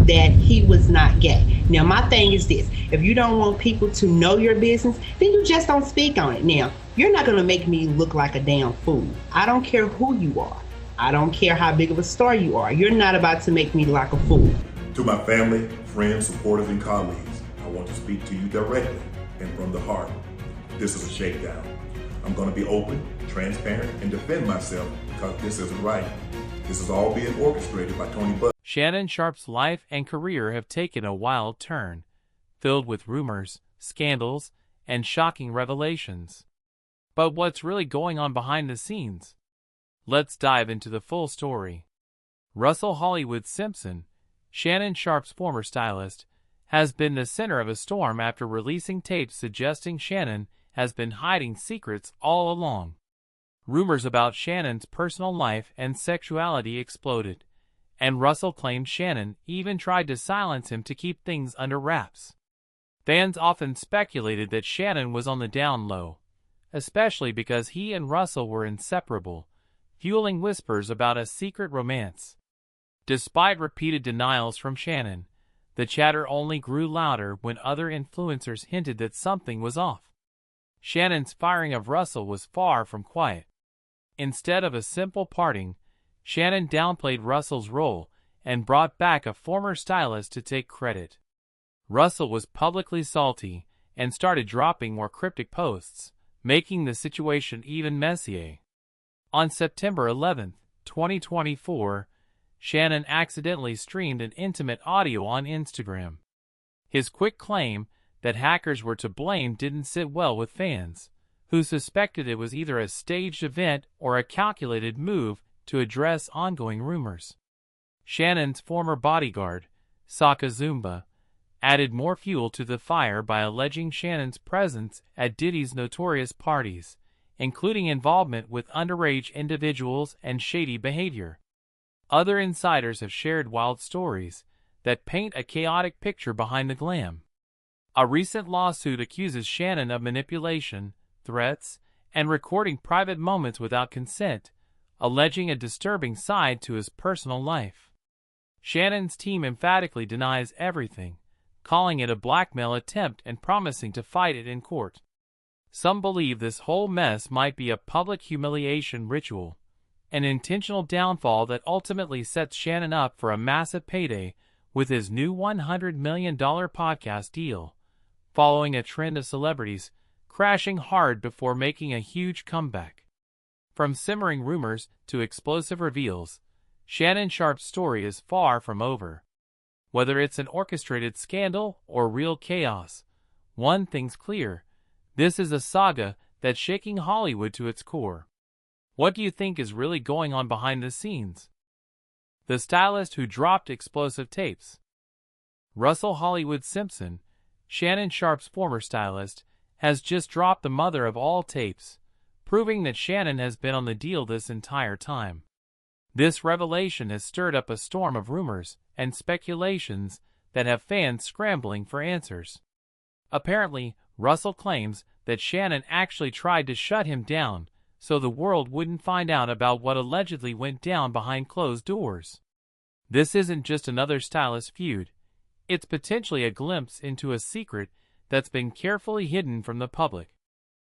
that he was not gay. Now, my thing is this: if you don't want people to know your business, then you just don't speak on it. Now, you're not going to make me look like a damn fool. I don't care who you are. I don't care how big of a star you are. You're not about to make me look like a fool. To my family, friends, supporters, and colleagues, I want to speak to you directly and from the heart. This is a shakedown. I'm going to be open, transparent, and defend myself because this isn't right. This is all being orchestrated by Tony Budd. Shannon Sharpe's life and career have taken a wild turn, filled with rumors, scandals, and shocking revelations. But what's really going on behind the scenes? Let's dive into the full story. Russell Hollywood Simpson, Shannon Sharpe's former stylist, has been the center of a storm after releasing tapes suggesting Shannon has been hiding secrets all along. Rumors about Shannon's personal life and sexuality exploded, and Russell claimed Shannon even tried to silence him to keep things under wraps. Fans often speculated that Shannon was on the down low, especially because he and Russell were inseparable, fueling whispers about a secret romance. Despite repeated denials from Shannon, the chatter only grew louder when other influencers hinted that something was off. Shannon's firing of Russell was far from quiet. Instead of a simple parting, Shannon downplayed Russell's role and brought back a former stylist to take credit. Russell was publicly salty and started dropping more cryptic posts, making the situation even messier. On September 11, 2024, Shannon accidentally streamed an intimate audio on Instagram. His quick claim that hackers were to blame didn't sit well with fans, who suspected it was either a staged event or a calculated move to address ongoing rumors. Shannon's former bodyguard, Saga, added more fuel to the fire by alleging Shannon's presence at Diddy's notorious parties, including involvement with underage individuals and shady behavior. Other insiders have shared wild stories that paint a chaotic picture behind the glam. A recent lawsuit accuses Shannon of manipulation, threats, and recording private moments without consent, alleging a disturbing side to his personal life. Shannon's team emphatically denies everything, calling it a blackmail attempt and promising to fight it in court. Some believe this whole mess might be a public humiliation ritual, an intentional downfall that ultimately sets Shannon up for a massive payday with his new $100 million podcast deal, following a trend of celebrities crashing hard before making a huge comeback. From simmering rumors to explosive reveals, Shannon Sharpe's story is far from over. Whether it's an orchestrated scandal or real chaos, one thing's clear: this is a saga that's shaking Hollywood to its core. What do you think is really going on behind the scenes? The stylist who dropped explosive tapes. Russell Hollywood Simpson, Shannon Sharpe's former stylist, has just dropped the mother of all tapes, proving that Shannon has been on the deal this entire time. This revelation has stirred up a storm of rumors and speculations that have fans scrambling for answers. Apparently, Russell claims that Shannon actually tried to shut him down so the world wouldn't find out about what allegedly went down behind closed doors. This isn't just another stylist feud. It's potentially a glimpse into a secret that's been carefully hidden from the public.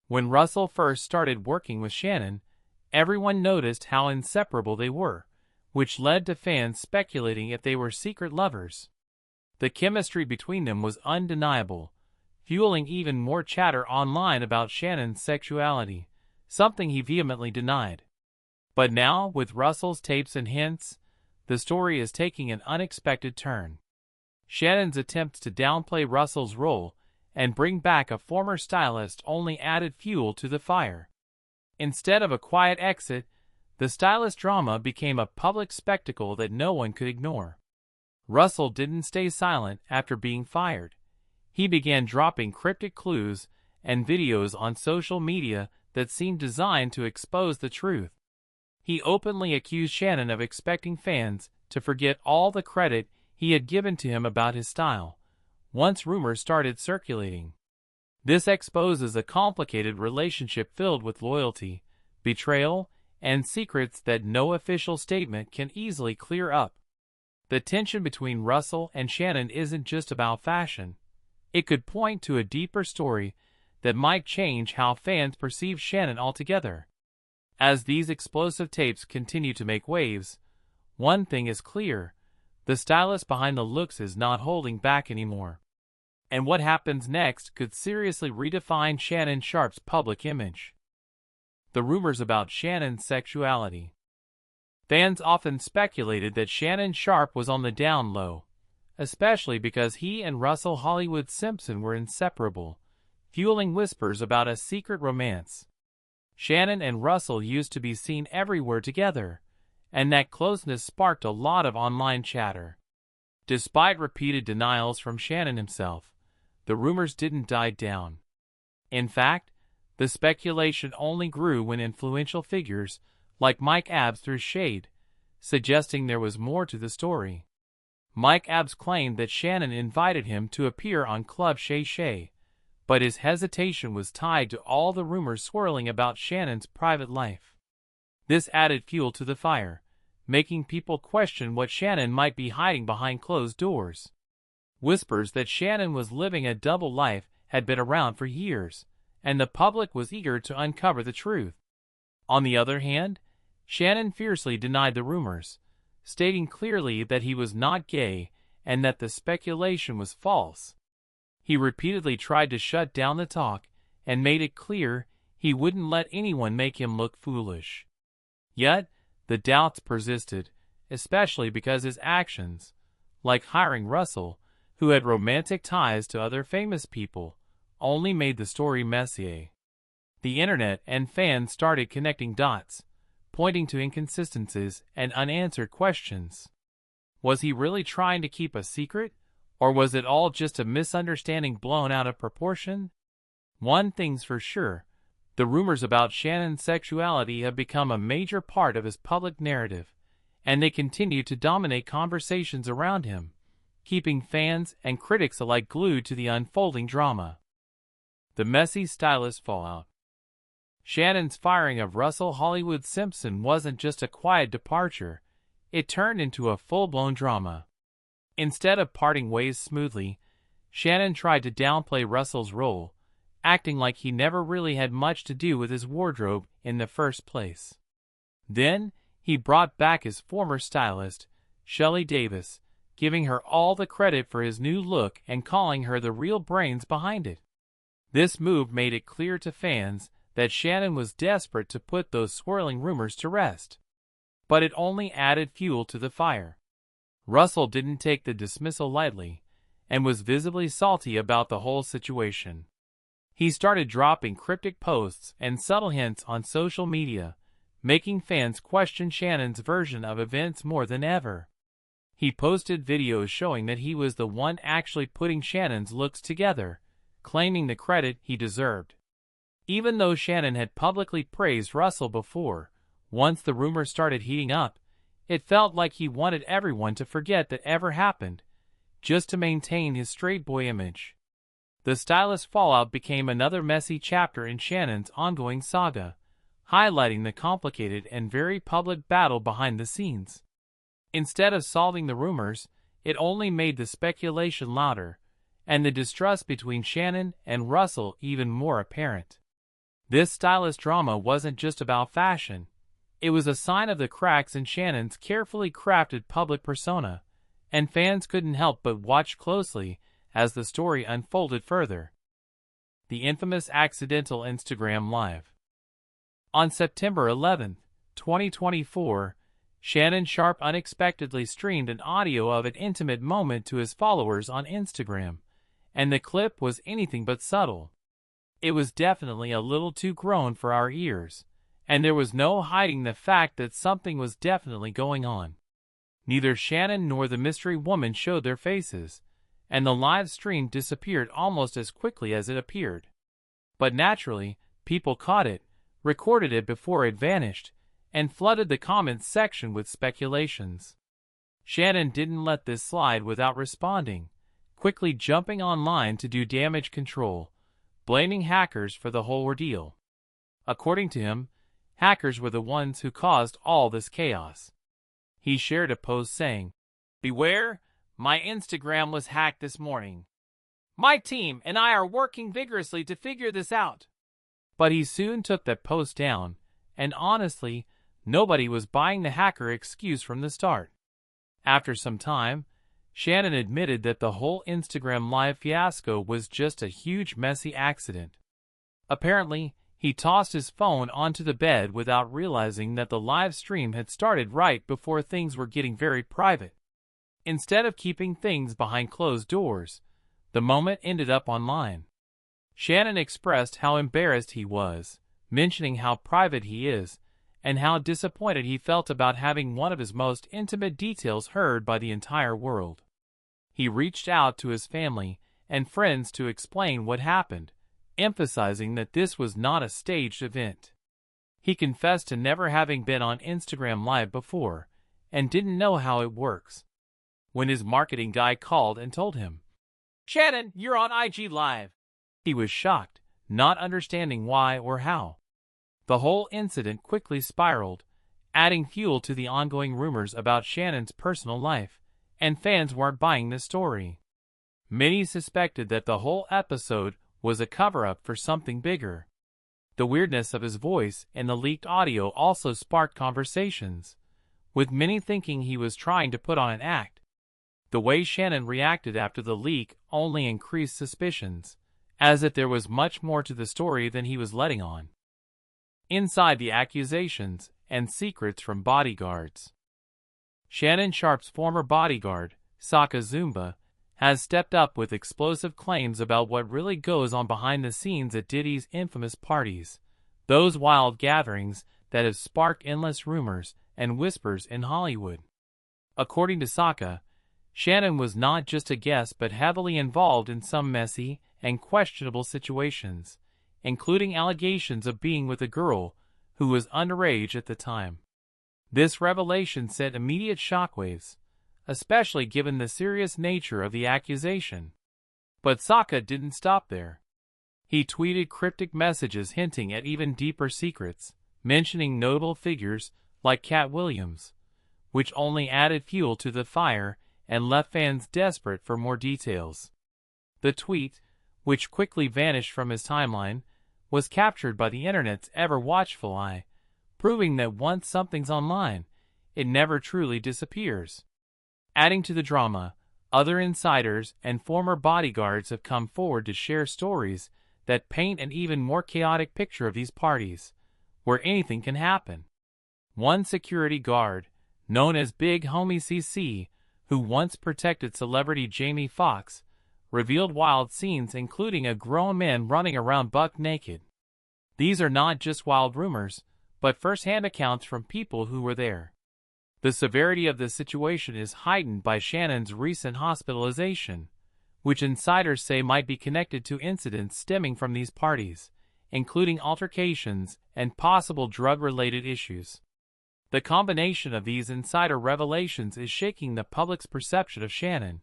When Russell first started working with Shannon, everyone noticed how inseparable they were, which led to fans speculating if they were secret lovers. The chemistry between them was undeniable, fueling even more chatter online about Shannon's sexuality, something he vehemently denied. But now, with Russell's tapes and hints, the story is taking an unexpected turn. Shannon's attempts to downplay Russell's role and bring back a former stylist only added fuel to the fire. Instead of a quiet exit, the stylist drama became a public spectacle that no one could ignore. Russell didn't stay silent after being fired. He began dropping cryptic clues and videos on social media that seemed designed to expose the truth. He openly accused Shannon of expecting fans to forget all the credit he had given to him about his style, once rumors started circulating. This exposes a complicated relationship filled with loyalty, betrayal, and secrets that no official statement can easily clear up. The tension between Russell and Shannon isn't just about fashion. It could point to a deeper story that might change how fans perceive Shannon altogether. As these explosive tapes continue to make waves, one thing is clear: the stylist behind the looks is not holding back anymore. And what happens next could seriously redefine Shannon Sharpe's public image. The rumors about Shannon's sexuality. Fans often speculated that Shannon Sharpe was on the down low, especially because he and Russell Hollywood Simpson were inseparable, fueling whispers about a secret romance. Shannon and Russell used to be seen everywhere together, and that closeness sparked a lot of online chatter. Despite repeated denials from Shannon himself, the rumors didn't die down. In fact, the speculation only grew when influential figures like Mike Abbs threw shade, suggesting there was more to the story. Mike Abbs claimed that Shannon invited him to appear on Club Shay Shay, but his hesitation was tied to all the rumors swirling about Shannon's private life. This added fuel to the fire, making people question what Shannon might be hiding behind closed doors. Whispers that Shannon was living a double life had been around for years, and the public was eager to uncover the truth. On the other hand, Shannon fiercely denied the rumors, stating clearly that he was not gay and that the speculation was false. He repeatedly tried to shut down the talk and made it clear he wouldn't let anyone make him look foolish. Yet, the doubts persisted, especially because his actions, like hiring Russell, who had romantic ties to other famous people, only made the story messier. The internet and fans started connecting dots, pointing to inconsistencies and unanswered questions. Was he really trying to keep a secret, or was it all just a misunderstanding blown out of proportion? One thing's for sure: the rumors about Shannon's sexuality have become a major part of his public narrative, and they continue to dominate conversations around him, keeping fans and critics alike glued to the unfolding drama. The messy stylist fallout. Shannon's firing of Russell Hollywood Simpson wasn't just a quiet departure, it turned into a full-blown drama. Instead of parting ways smoothly, Shannon tried to downplay Russell's role, acting like he never really had much to do with his wardrobe in the first place. Then, he brought back his former stylist, Shelley Davis, giving her all the credit for his new look and calling her the real brains behind it. This move made it clear to fans that Shannon was desperate to put those swirling rumors to rest. But it only added fuel to the fire. Russell didn't take the dismissal lightly, and was visibly salty about the whole situation. He started dropping cryptic posts and subtle hints on social media, making fans question Shannon's version of events more than ever. He posted videos showing that he was the one actually putting Shannon's looks together, claiming the credit he deserved. Even though Shannon had publicly praised Russell before, once the rumors started heating up, it felt like he wanted everyone to forget that ever happened, just to maintain his straight boy image. The stylist fallout became another messy chapter in Shannon's ongoing saga, highlighting the complicated and very public battle behind the scenes. Instead of solving the rumors, it only made the speculation louder, and the distrust between Shannon and Russell even more apparent. This stylist drama wasn't just about fashion. It was a sign of the cracks in Shannon's carefully crafted public persona, and fans couldn't help but watch closely as the story unfolded further. The infamous accidental Instagram Live. On September 11, 2024, Shannon Sharpe unexpectedly streamed an audio of an intimate moment to his followers on Instagram, and the clip was anything but subtle. It was definitely a little too grown for our ears, and there was no hiding the fact that something was definitely going on. Neither Shannon nor the mystery woman showed their faces, and the live stream disappeared almost as quickly as it appeared. But naturally, people caught it, recorded it before it vanished, and flooded the comments section with speculations. Shannon didn't let this slide without responding, quickly jumping online to do damage control, blaming hackers for the whole ordeal. According to him, hackers were the ones who caused all this chaos. He shared a post saying, Beware, my Instagram was hacked this morning. My team and I are working vigorously to figure this out. But he soon took that post down, and honestly, nobody was buying the hacker excuse from the start. After some time, Shannon admitted that the whole Instagram Live fiasco was just a huge messy accident. Apparently, he tossed his phone onto the bed without realizing that the live stream had started right before things were getting very private. Instead of keeping things behind closed doors, the moment ended up online. Shannon expressed how embarrassed he was, mentioning how private he is, and how disappointed he felt about having one of his most intimate details heard by the entire world. He reached out to his family and friends to explain what happened, emphasizing that this was not a staged event. He confessed to never having been on Instagram Live before, and didn't know how it works. When his marketing guy called and told him, "Shannon, you're on IG Live," he was shocked, not understanding why or how. The whole incident quickly spiraled, adding fuel to the ongoing rumors about Shannon's personal life, and fans weren't buying the story. Many suspected that the whole episode was a cover-up for something bigger. The weirdness of his voice and the leaked audio also sparked conversations, with many thinking he was trying to put on an act. The way Shannon reacted after the leak only increased suspicions, as if there was much more to the story than he was letting on. Inside the accusations and secrets from bodyguards. Shannon Sharpe's former bodyguard, Saga Zumba, has stepped up with explosive claims about what really goes on behind the scenes at Diddy's infamous parties, those wild gatherings that have sparked endless rumors and whispers in Hollywood. According to Saga, Shannon was not just a guest but heavily involved in some messy and questionable situations, including allegations of being with a girl who was underage at the time. This revelation sent immediate shockwaves, especially given the serious nature of the accusation. But Saga didn't stop there. He tweeted cryptic messages hinting at even deeper secrets, mentioning notable figures like Cat Williams, which only added fuel to the fire and left fans desperate for more details. The tweet, which quickly vanished from his timeline, was captured by the internet's ever-watchful eye, proving that once something's online, it never truly disappears. Adding to the drama, other insiders and former bodyguards have come forward to share stories that paint an even more chaotic picture of these parties, where anything can happen. One security guard, known as Big Homie CC, who once protected celebrity Jamie Foxx, revealed wild scenes including a grown man running around buck naked. These are not just wild rumors, but first-hand accounts from people who were there. The severity of the situation is heightened by Shannon's recent hospitalization, which insiders say might be connected to incidents stemming from these parties, including altercations and possible drug-related issues. The combination of these insider revelations is shaking the public's perception of Shannon,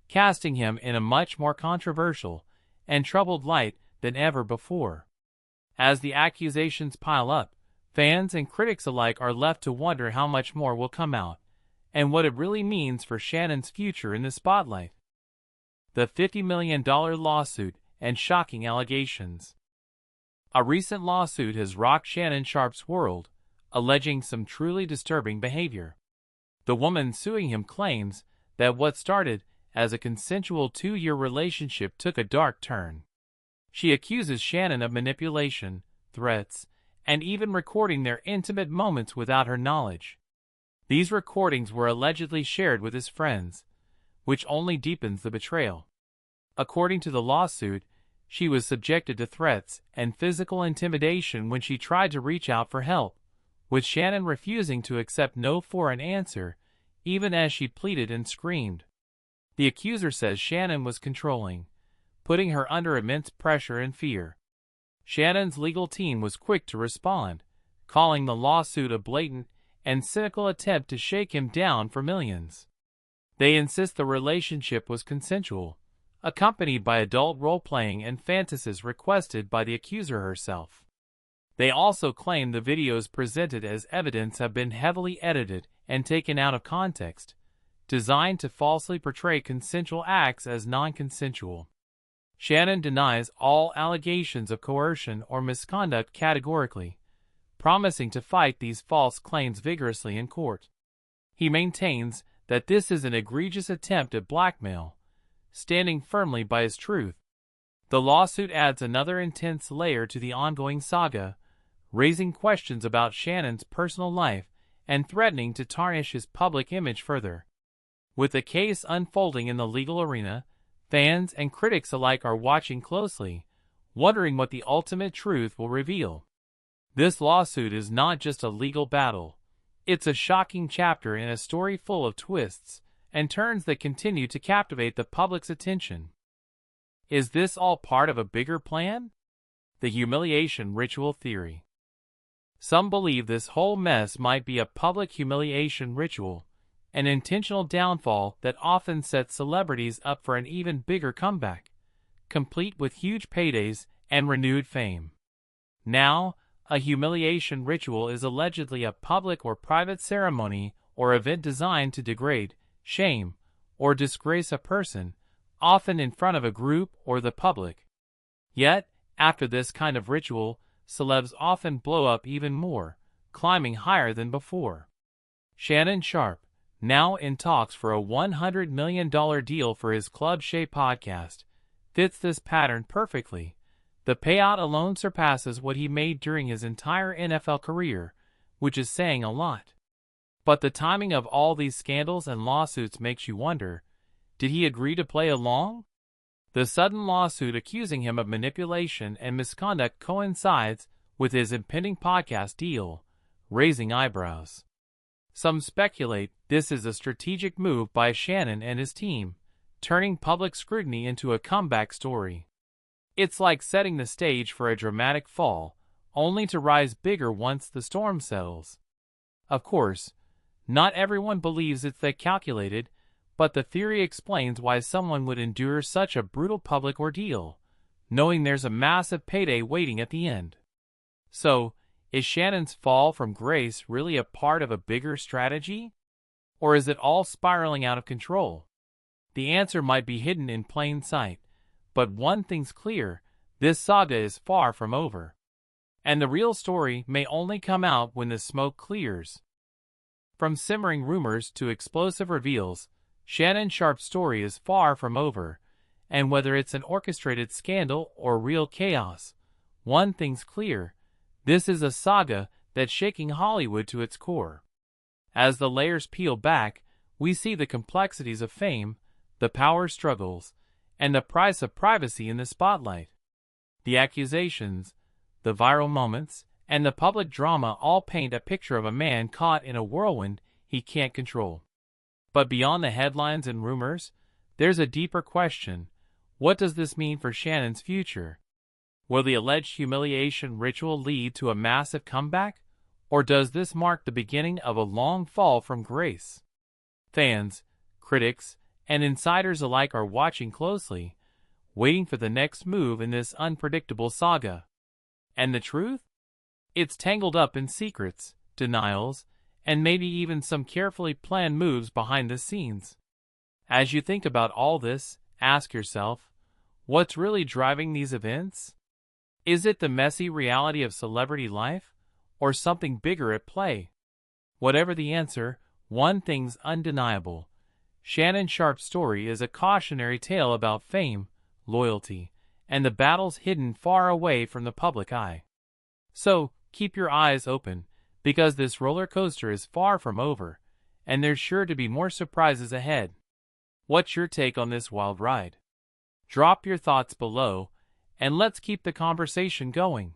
casting him in a much more controversial and troubled light than ever before. As the accusations pile up, fans and critics alike are left to wonder how much more will come out, and what it really means for Shannon's future in the spotlight. The $50 million lawsuit and shocking allegations. A recent lawsuit has rocked Shannon Sharpe's world, alleging some truly disturbing behavior. The woman suing him claims that what started as a consensual 2-year relationship took a dark turn. She accuses Shannon of manipulation, threats, and even recording their intimate moments without her knowledge. These recordings were allegedly shared with his friends, which only deepens the betrayal. According to the lawsuit, she was subjected to threats and physical intimidation when she tried to reach out for help, with Shannon refusing to accept no for an answer, even as she pleaded and screamed. The accuser says Shannon was controlling, putting her under immense pressure and fear. Shannon's legal team was quick to respond, calling the lawsuit a blatant and cynical attempt to shake him down for millions. They insist the relationship was consensual, accompanied by adult role-playing and fantasies requested by the accuser herself. They also claim the videos presented as evidence have been heavily edited and taken out of context, designed to falsely portray consensual acts as non-consensual. Shannon denies all allegations of coercion or misconduct categorically, promising to fight these false claims vigorously in court. He maintains that this is an egregious attempt at blackmail, standing firmly by his truth. The lawsuit adds another intense layer to the ongoing saga, raising questions about Shannon's personal life and threatening to tarnish his public image further. With the case unfolding in the legal arena, fans and critics alike are watching closely, wondering what the ultimate truth will reveal. This lawsuit is not just a legal battle. It's a shocking chapter in a story full of twists and turns that continue to captivate the public's attention. Is this all part of a bigger plan? The humiliation ritual theory. Some believe this whole mess might be a public humiliation ritual, an intentional downfall that often sets celebrities up for an even bigger comeback, complete with huge paydays and renewed fame. Now, a humiliation ritual is allegedly a public or private ceremony or event designed to degrade, shame, or disgrace a person, often in front of a group or the public. Yet, after this kind of ritual, celebs often blow up even more, climbing higher than before. Shannon Sharpe, now in talks for a $100 million deal for his Club Shay podcast, fits this pattern perfectly. The payout alone surpasses what he made during his entire NFL career, which is saying a lot. But the timing of all these scandals and lawsuits makes you wonder, did he agree to play along? The sudden lawsuit accusing him of manipulation and misconduct coincides with his impending podcast deal, raising eyebrows. Some speculate this is a strategic move by Shannon and his team, turning public scrutiny into a comeback story. It's like setting the stage for a dramatic fall, only to rise bigger once the storm settles. Of course, not everyone believes it's that calculated, but the theory explains why someone would endure such a brutal public ordeal, knowing there's a massive payday waiting at the end. So, is Shannon's fall from grace really a part of a bigger strategy? Or is it all spiraling out of control? The answer might be hidden in plain sight, but one thing's clear, this saga is far from over. And the real story may only come out when the smoke clears. From simmering rumors to explosive reveals, Shannon Sharpe's story is far from over, and whether it's an orchestrated scandal or real chaos, one thing's clear, this is a saga that's shaking Hollywood to its core. As the layers peel back, we see the complexities of fame, the power struggles, and the price of privacy in the spotlight. The accusations, the viral moments, and the public drama all paint a picture of a man caught in a whirlwind he can't control. But beyond the headlines and rumors, there's a deeper question. What does this mean for Shannon's future? Will the alleged humiliation ritual lead to a massive comeback? Or does this mark the beginning of a long fall from grace? Fans, critics, and insiders alike are watching closely, waiting for the next move in this unpredictable saga. And the truth? It's tangled up in secrets, denials, and maybe even some carefully planned moves behind the scenes. As you think about all this, ask yourself, what's really driving these events? Is it the messy reality of celebrity life, or something bigger at play? Whatever the answer, one thing's undeniable. Shannon Sharpe's story is a cautionary tale about fame, loyalty, and the battles hidden far away from the public eye. So, keep your eyes open, because this roller coaster is far from over, and there's sure to be more surprises ahead. What's your take on this wild ride? Drop your thoughts below, and let's keep the conversation going.